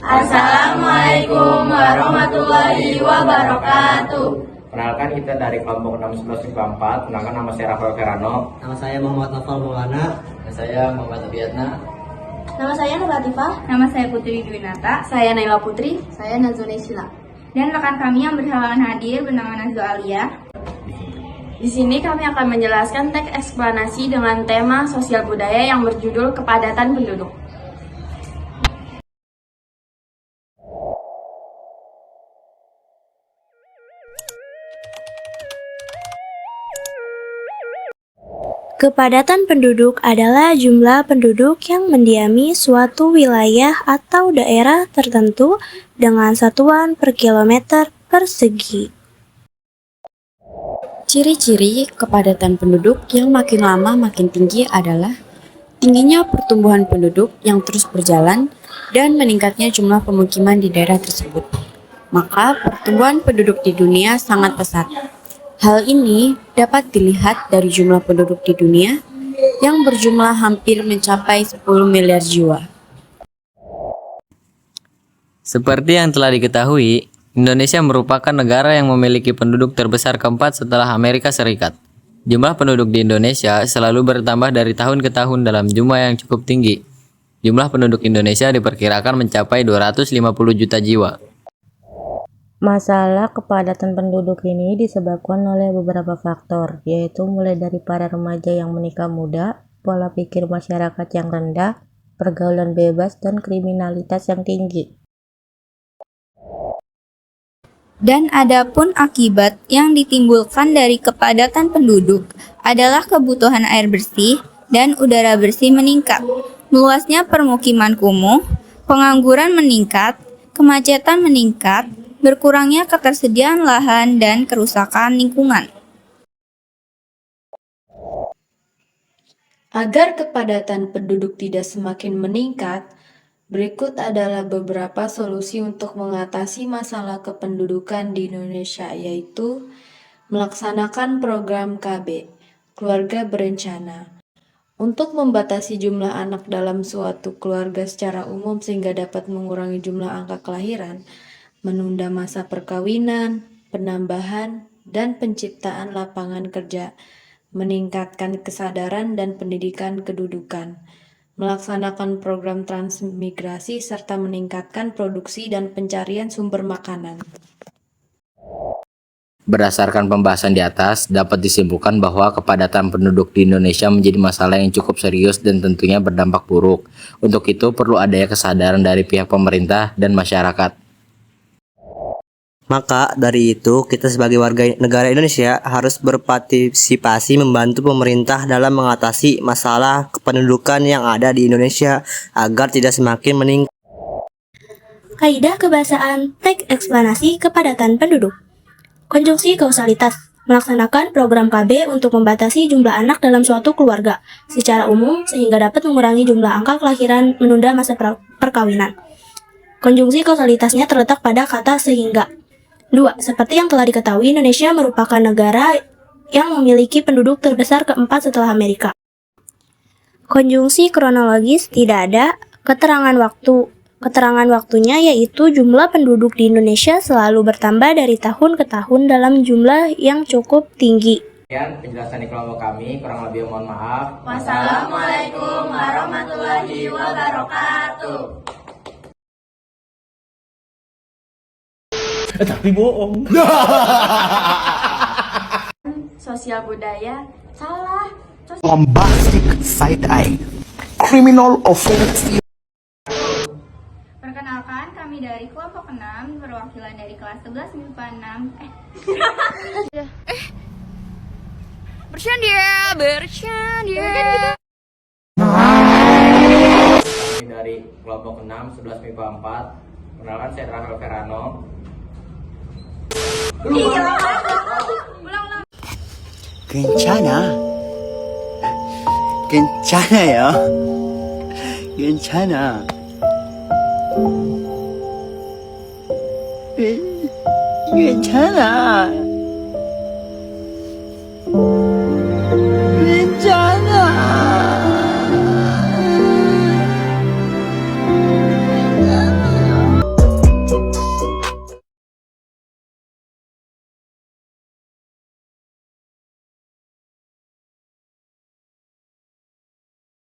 Assalamualaikum warahmatullahi wabarakatuh. Kenalkan, kita dari kelompok 611 Kenalkan, nama saya Rafael Ferrano. Nama saya Muhammad Novel Maulana. Nama saya Muhammad Abiatna. Nama saya Nur Latifah. Nama saya Putri Dwinata. Saya Naila Putri. Saya Nazuni Sila. Dan rekan kami yang berhalangan hadir bernama Nazwa Alia. Di sini kami akan menjelaskan teks eksplanasi dengan tema sosial budaya yang berjudul kepadatan penduduk. Kepadatan penduduk adalah jumlah penduduk yang mendiami suatu wilayah atau daerah tertentu dengan satuan per kilometer persegi. Ciri-ciri kepadatan penduduk yang makin lama makin tinggi adalah tingginya pertumbuhan penduduk yang terus berjalan dan meningkatnya jumlah pemukiman di daerah tersebut. Maka pertumbuhan penduduk di dunia sangat pesat. Hal ini dapat dilihat dari jumlah penduduk di dunia yang berjumlah hampir mencapai 10 miliar jiwa. Seperti yang telah diketahui, Indonesia merupakan negara yang memiliki penduduk terbesar keempat setelah Amerika Serikat. Jumlah penduduk di Indonesia selalu bertambah dari tahun ke tahun dalam jumlah yang cukup tinggi. Jumlah penduduk Indonesia diperkirakan mencapai 250 juta jiwa. Masalah kepadatan penduduk ini disebabkan oleh beberapa faktor, yaitu mulai dari para remaja yang menikah muda, pola pikir masyarakat yang rendah, pergaulan bebas, dan kriminalitas yang tinggi. Dan adapun akibat yang ditimbulkan dari kepadatan penduduk adalah kebutuhan air bersih dan udara bersih meningkat, meluasnya permukiman kumuh, pengangguran meningkat, kemacetan meningkat, berkurangnya ketersediaan lahan dan kerusakan lingkungan. Agar kepadatan penduduk tidak semakin meningkat, berikut adalah beberapa solusi untuk mengatasi masalah kependudukan di Indonesia, yaitu melaksanakan program KB, Keluarga Berencana, untuk membatasi jumlah anak dalam suatu keluarga secara umum sehingga dapat mengurangi jumlah angka kelahiran, menunda masa perkawinan, penambahan, dan penciptaan lapangan kerja, meningkatkan kesadaran dan pendidikan kedudukan, melaksanakan program transmigrasi, serta meningkatkan produksi dan pencarian sumber makanan. Berdasarkan pembahasan di atas, dapat disimpulkan bahwa kepadatan penduduk di Indonesia menjadi masalah yang cukup serius dan tentunya berdampak buruk. Untuk itu perlu adanya kesadaran dari pihak pemerintah dan masyarakat. Maka dari itu, kita sebagai warga negara Indonesia harus berpartisipasi membantu pemerintah dalam mengatasi masalah kependudukan yang ada di Indonesia agar tidak semakin meningkat. Kaidah kebahasaan teks eksplanasi kepadatan penduduk. Konjungsi kausalitas. Melaksanakan program KB untuk membatasi jumlah anak dalam suatu keluarga secara umum sehingga dapat mengurangi jumlah angka kelahiran, menunda masa perkawinan. Konjungsi kausalitasnya terletak pada kata sehingga. 2. Seperti yang telah diketahui, Indonesia merupakan negara yang memiliki penduduk terbesar keempat setelah Amerika. Konjungsi kronologis tidak ada. Keterangan waktunya yaitu jumlah penduduk di Indonesia selalu bertambah dari tahun ke tahun dalam jumlah yang cukup tinggi. Sekian penjelasan di kelompok kami, kurang lebih mohon maaf. Wassalamualaikum warahmatullahi wabarakatuh. Tapi bohong. Sosial budaya salah. Bombastic side eye. Criminal offense. Perkenalkan, kami dari kelompok 6 perwakilan dari kelas 11 MIPA 6. Bercanda. Kami dari kelompok 6 11 MIPA 4. Kenalkan, saya Rafael Ferrano. Kencana. Kencana ya. Kencana. Kencana.